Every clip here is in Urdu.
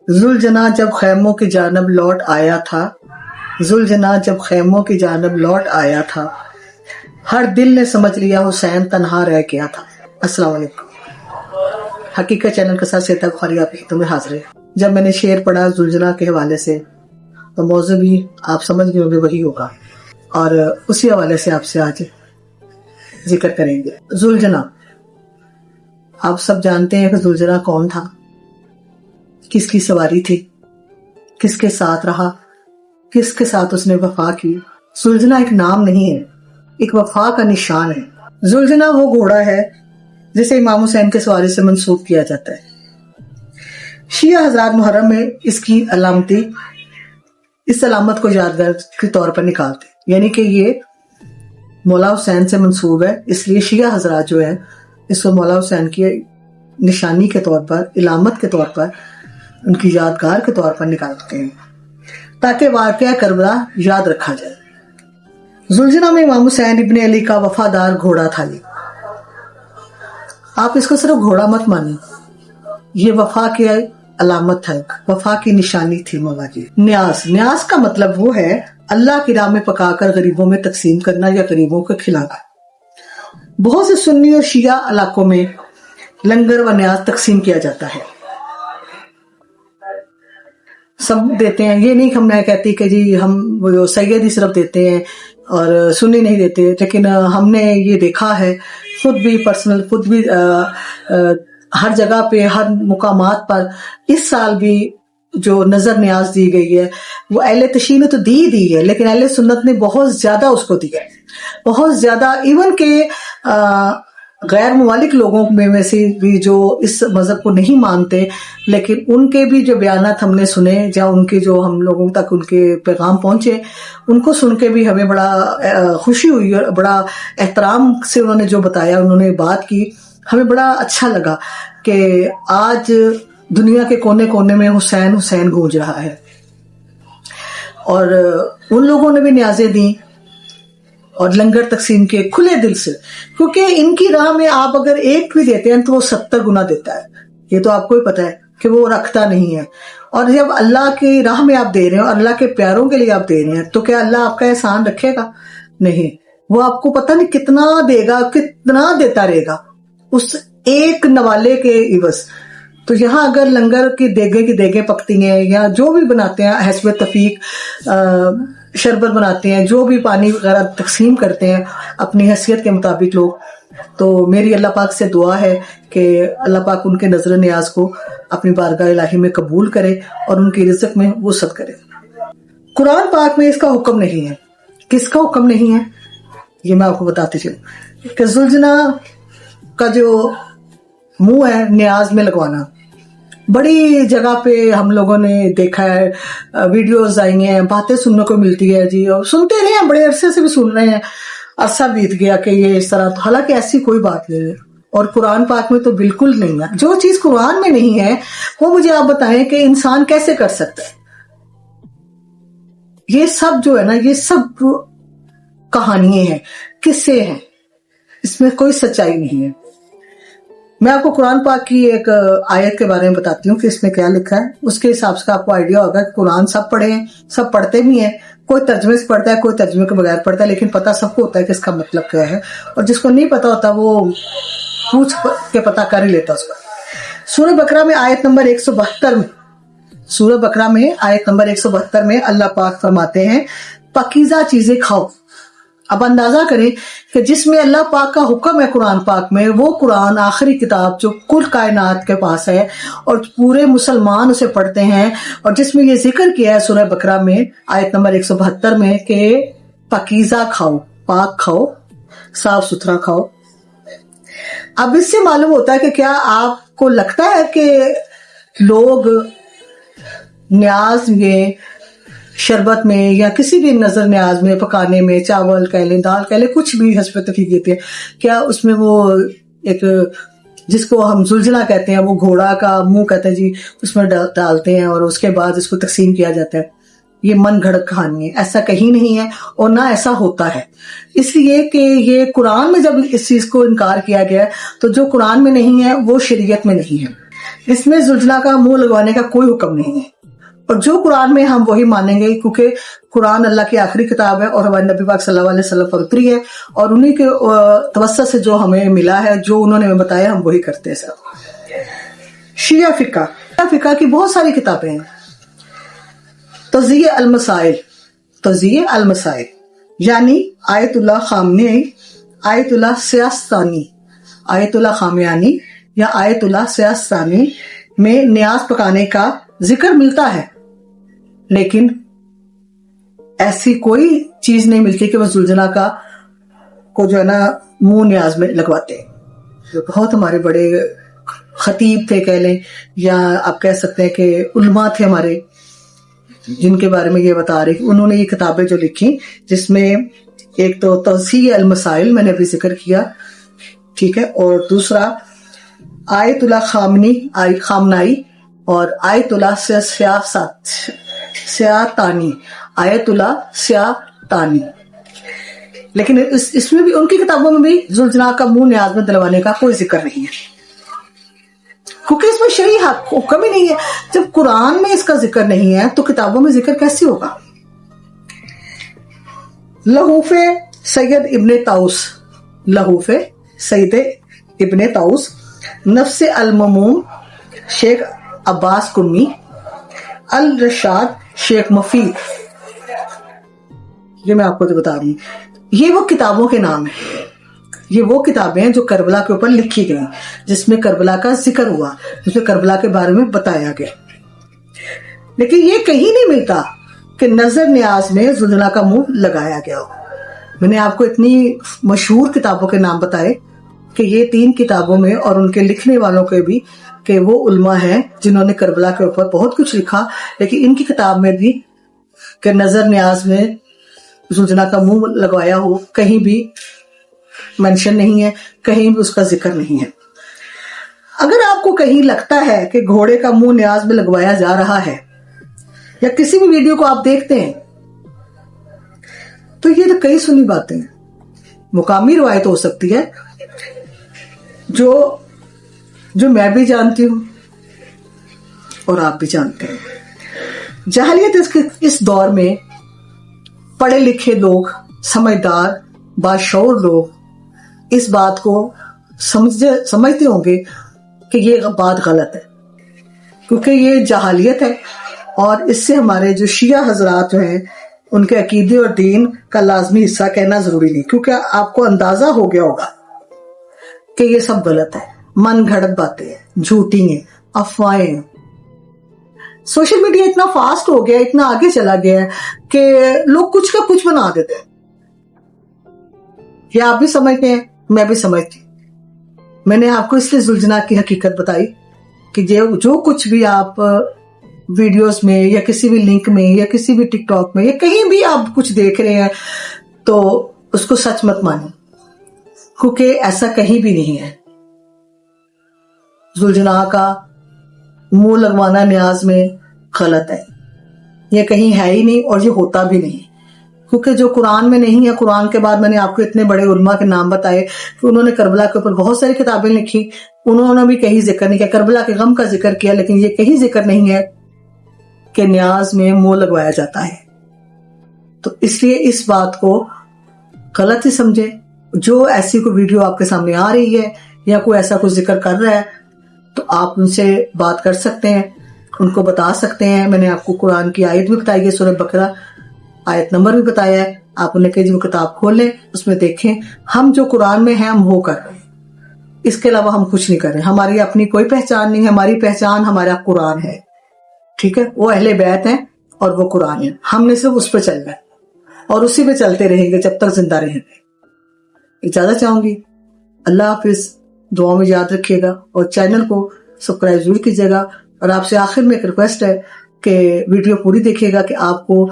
ذوالجناح جب خیموں کی جانب لوٹ آیا تھا، ذوالجناح جب خیموں کی جانب لوٹ آیا تھا، ہر دل نے سمجھ لیا حسین تنہا رہ گیا تھا۔ السلام علیکم۔ حقیقت چینل کے ساتھ سیتا بخاری آپ کی خدمت میں حاضر ہے۔ جب میں نے شعر پڑھا ذوالجناح کے حوالے سے تو موضوع بھی آپ سمجھ گئے ہوں گے وہی ہوگا، اور اسی حوالے سے آپ سے آج ذکر کریں گے۔ ذوالجناح، آپ سب جانتے ہیں کہ ذوالجناح کون تھا، کس کی سواری تھی، کس کے ساتھ رہا، کس کے ساتھ اس نے وفا کی۔ ذوالجناح ایک نام نہیں ہے، ایک وفا کا نشان ہے۔ ذوالجناح وہ گھوڑا ہے جسے امام حسین کے سواری سے منسوب کیا جاتا ہے۔ شیعہ حضرات محرم میں اس کی علامتی، اس علامت کو یادگار کے طور پر نکالتے ہیں، یعنی کہ یہ مولا حسین سے منسوب ہے، اس لیے شیعہ حضرات جو ہے اس کو مولا حسین کی نشانی کے طور پر، علامت کے طور پر، ان کی یادگار کے طور پر نکالتے ہیں تاکہ واقعہ کربلا یاد رکھا جائے۔ ذوالجناح میں امام حسین ابن علی کا وفادار گھوڑا تھا۔ آپ اس کو صرف گھوڑا مت مانیں، یہ وفا کی علامت ہے، وفا کی نشانی تھی مولا کی۔ نیاز کا مطلب وہ ہے اللہ کی راہ میں پکا کر غریبوں میں تقسیم کرنا یا غریبوں کو کھلانا۔ بہت سے سنی اور شیعہ علاقوں میں لنگر و نیاز تقسیم کیا جاتا ہے، سب دیتے ہیں۔ یہ نہیں ہم نہ کہتی کہ جی ہم سیدی صرف دیتے ہیں اور سنی نہیں دیتے، لیکن ہم نے یہ دیکھا ہے خود بھی پرسنل، خود بھی ہر جگہ پہ، ہر مقامات پر اس سال بھی جو نظر نیاز دی گئی ہے وہ اہل تشیع نے تو دی ہے، لیکن اہل سنت نے بہت زیادہ اس کو دیا ہے، بہت زیادہ۔ ایون کہ غیر ممالک لوگوں میں سے بھی جو اس مذہب کو نہیں مانتے، لیکن ان کے بھی جو بیانات ہم نے سنے، یا ان کے جو ہم لوگوں تک ان کے پیغام پہنچے، ان کو سن کے بھی ہمیں بڑا خوشی ہوئی اور بڑا احترام سے انہوں نے جو بتایا، انہوں نے بات کی، ہمیں بڑا اچھا لگا کہ آج دنیا کے کونے کونے میں حسین حسین گونج رہا ہے۔ اور ان لوگوں نے بھی نیازیں دیں اور لنگر تقسیم کیے کھلے دل سے، کیونکہ ان کی راہ میں آپ اگر ایک بھی دیتے ہیں تو وہ 70 گنا دیتا ہے۔ یہ تو آپ کو ہی پتا ہے کہ وہ رکھتا نہیں ہے۔ اور جب اللہ کی راہ میں آپ دے رہے ہیں اور اللہ کے پیاروں کے لیے آپ دے رہے ہیں تو کیا اللہ آپ کا احسان رکھے گا؟ نہیں، وہ آپ کو پتہ نہیں کتنا دے گا، کتنا دیتا رہے گا اس ایک نوالے کے عوض۔ تو یہاں اگر لنگر کی دیگیں پکتی ہیں یا جو بھی بناتے ہیں، حسب تفیق شربت بناتے ہیں، جو بھی پانی وغیرہ تقسیم کرتے ہیں اپنی حیثیت کے مطابق لوگ، تو میری اللہ پاک سے دعا ہے کہ اللہ پاک ان کے نظر نیاز کو اپنی بارگاہ الہی میں قبول کرے اور ان کی رزق میں وسعت کرے۔ قرآن پاک میں اس کا حکم نہیں ہے۔ کس کا حکم نہیں ہے یہ میں آپ کو بتاتی چلوں کہ ذوالجناح کا جو منہ ہے نیاز میں لگوانا، بڑی جگہ پہ ہم لوگوں نے دیکھا ہے، ویڈیوز آئی ہیں، باتیں سننے کو ملتی ہے جی، اور سنتے رہے ہیں، بڑے عرصے سے بھی سن رہے ہیں، عرصہ بیت گیا کہ یہ اس طرح، حالانکہ ایسی کوئی بات نہیں ہے، اور قرآن پاک میں تو بالکل نہیں ہے۔ جو چیز قرآن میں نہیں ہے وہ مجھے آپ بتائیں کہ انسان کیسے کر سکتا ہے؟ یہ سب جو ہے نا، یہ سب کہانیاں ہیں، قصے ہیں، اس میں کوئی سچائی نہیں ہے۔ میں آپ کو قرآن پاک کی ایک آیت کے بارے میں بتاتی ہوں کہ اس میں کیا لکھا ہے، اس کے حساب سے آپ کو آئیڈیا ہوگا کہ قرآن سب پڑھے ہیں، سب پڑھتے بھی ہیں، کوئی ترجمے سے پڑھتا ہے، کوئی ترجمے کے بغیر پڑھتا ہے، لیکن پتہ سب کو ہوتا ہے کہ اس کا مطلب کیا ہے، اور جس کو نہیں پتہ ہوتا وہ پوچھ کے پتہ کر ہی لیتا اس کا۔ سورہ بقرہ میں آیت نمبر 172 میں، سورہ بقرہ میں آیت نمبر 172 میں اللہ پاک فرماتے ہیں پاکیزہ چیزیں کھاؤ۔ اب اندازہ کریں کہ جس میں اللہ پاک کا حکم ہے قرآن پاک میں، وہ قرآن آخری کتاب جو کل کائنات کے پاس ہے اور پورے مسلمان اسے پڑھتے ہیں، اور جس میں یہ ذکر کیا ہے سورہ بقرہ میں آیت نمبر 172 میں کہ پاکیزہ کھاؤ، پاک کھاؤ، صاف ستھرا کھاؤ۔ اب اس سے معلوم ہوتا ہے کہ کیا آپ کو لگتا ہے کہ لوگ نیاز میں، شربت میں، یا کسی بھی نظر نیاز میں، پکانے میں، چاول کہہ لیں، دال کہہ لیں، کچھ بھی حسب تفیق دیتے ہیں، کیا اس میں وہ ایک جس کو ہم ذوالجناح کہتے ہیں، وہ گھوڑا کا منہ کہتے ہیں جی، اس میں ڈالتے ہیں اور اس کے بعد اس کو تقسیم کیا جاتا ہے؟ یہ من گھڑت کہانی ہے، ایسا کہیں نہیں ہے اور نہ ایسا ہوتا ہے۔ اس لیے کہ یہ قرآن میں جب اس چیز کو انکار کیا گیا ہے تو جو قرآن میں نہیں ہے وہ شریعت میں نہیں ہے۔ اس میں زلجنا کا منہ لگوانے کا کوئی حکم نہیں ہے، اور جو قرآن میں ہم وہی مانیں گے، کیونکہ قرآن اللہ کی آخری کتاب ہے اور ہمارے نبی پاک صلی اللہ علیہ وسلم پر اتری ہے، اور انہی کے توسط سے جو ہمیں ملا ہے، جو انہوں نے ہمیں بتایا، ہم وہی کرتے ہیں سب۔ شیعہ فقہ کی بہت ساری کتابیں ہیں۔ تزیہ المسائل یعنی آیت اللہ خامنئی، آیت اللہ سیاستانی، آیت اللہ خامیانی یا آیت اللہ سیاستانی میں نیاز پکانے کا ذکر ملتا ہے، لیکن ایسی کوئی چیز نہیں ملتی کہ وہ زلجنا کو جو ہے نا منہ نیاز میں لگواتے ہیں۔ بہت ہمارے بڑے خطیب تھے کہہ لیں، یا آپ کہہ سکتے ہیں کہ علماء تھے ہمارے، جن کے بارے میں یہ بتا رہے کہ انہوں نے یہ کتابیں جو لکھی، جس میں ایک تو توضیح المسائل میں نے ابھی ذکر کیا، ٹھیک ہے، اور دوسرا آیت اللہ خامنائی اور آیت اللہ سیاستانی، آیت اللہ سیاستانی۔ لیکن اس میں بھی، ان کی کتابوں میں بھی زلجنا کا منہ نیاز میں دلوانے کا کوئی ذکر نہیں ہے، کیونکہ اس میں شرعی حکم ہی نہیں ہے۔ جب قرآن میں اس کا ذکر نہیں ہے تو کتابوں میں ذکر کیسے ہوگا؟ لہوف سید ابن طاؤس، نفس الممون شیخ عباس قمی، الرشاد شیخ مفید، یہ میں آپ کو بتا رہی ہوں، یہ وہ کتابوں کے نام ہیں، یہ وہ کتابیں ہیں جو کربلا کے اوپر لکھی گئی، جس میں کربلا کا ذکر ہوا، جس میں کربلا کے بارے میں بتایا گیا۔ لیکن یہ کہیں نہیں ملتا کہ نظر نیاز میں زلجنا کا منہ لگایا گیا ہو۔ میں نے آپ کو اتنی مشہور کتابوں کے نام بتائے کہ یہ 3 کتابوں میں، اور ان کے لکھنے والوں کے بھی، کہ وہ علماء ہیں جنہوں نے کربلا کے اوپر بہت کچھ لکھا، لیکن ان کی کتاب میں بھی کہ نظر نیاز میں زلجنا کا منہ لگوایا ہو کہیں بھی منشن نہیں ہے، کہیں بھی اس کا ذکر نہیں ہے۔ اگر آپ کو کہیں لگتا ہے کہ گھوڑے کا منہ نیاز میں لگوایا جا رہا ہے، یا کسی بھی ویڈیو کو آپ دیکھتے ہیں، تو یہ تو کئی سنی باتیں ہیں، مقامی روایت ہو سکتی ہے جو میں بھی جانتی ہوں اور آپ بھی جانتے ہیں۔ جاہلیت اس دور میں پڑھے لکھے لوگ، سمجھدار باشعور لوگ اس بات کو سمجھتے ہوں گے کہ یہ بات غلط ہے، کیونکہ یہ جہالیت ہے، اور اس سے ہمارے جو شیعہ حضرات جو ہیں ان کے عقیدے اور دین کا لازمی حصہ کہنا ضروری نہیں، کیونکہ آپ کو اندازہ ہو گیا ہوگا کہ یہ سب غلط ہے، من گھڑت باتیں ہیں، جھوٹی ہیں، افواہیں ہیں۔ سوشل میڈیا اتنا فاسٹ ہو گیا، اتنا آگے چلا گیا ہے کہ لوگ کچھ کا کچھ بنا دیتے ہیں۔ یہ آپ بھی سمجھتے ہیں، میں بھی سمجھتی ہوں۔ میں نے آپ کو اس لیے زلجنا کی حقیقت بتائی کہ جو کچھ بھی آپ ویڈیوز میں یا کسی بھی لنک میں یا کسی بھی ٹک ٹاک میں یا کہیں بھی آپ کچھ دیکھ رہے ہیں، تو اس کو سچ مت مانیں، کیونکہ ایسا کہیں بھی نہیں ہے۔ زلجنا کا منہ لگوانا نیاز میں غلط ہے، یہ کہیں ہے ہی نہیں، اور یہ ہوتا بھی نہیں، کیونکہ جو قرآن میں نہیں ہے۔ قرآن کے بعد میں نے آپ کو اتنے بڑے علماء کے نام بتائے کہ انہوں نے کربلا کے اوپر بہت ساری کتابیں لکھی، انہوں نے بھی کہیں ذکر نہیں کیا، کربلا کے غم کا ذکر کیا، لیکن یہ کہیں ذکر نہیں ہے کہ نیاز میں منہ لگوایا جاتا ہے۔ تو اس لیے اس بات کو غلط ہی سمجھے۔ جو ایسی کوئی ویڈیو آپ کے سامنے آ رہی ہے یا کوئی ایسا کوئی ذکر کر رہا ہے، تو آپ ان سے بات کر سکتے ہیں، ان کو بتا سکتے ہیں۔ میں نے آپ کو قرآن کی آیت بھی بتائی ہے، سورہ بقرہ، آیت نمبر بھی بتایا ہے، آپ انہیں کہ جو کتاب کھولیں، اس میں دیکھیں ہم جو قرآن میں ہیں ہم وہ کر رہے ہیں، اس کے علاوہ ہم کچھ نہیں کر رہے۔ ہماری اپنی کوئی پہچان نہیں ہے، ہماری پہچان ہمارا قرآن ہے، ٹھیک ہے، وہ اہل بیت ہیں اور وہ قرآن ہے، ہم نے صرف اس پہ چلنا ہے اور اسی پہ چلتے رہیں گے جب تک زندہ رہیں گے۔ اجازت چاہوں گی، اللہ حافظ، دعا میں یاد رکھیے گا، اور چینل کو سبسکرائب ضرور کیجیے گا۔ اور آپ سے آخر میں ایک ریکویسٹ ہے کہ ویڈیو پوری دیکھیے گا کہ آپ کو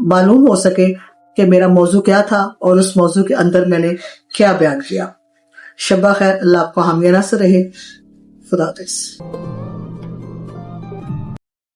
معلوم ہو سکے کہ میرا موضوع کیا تھا اور اس موضوع کے اندر میں نے کیا بیان کیا۔ شب خیر، اللہ آپ کو حامی ناصر رہے، خدا حافظ۔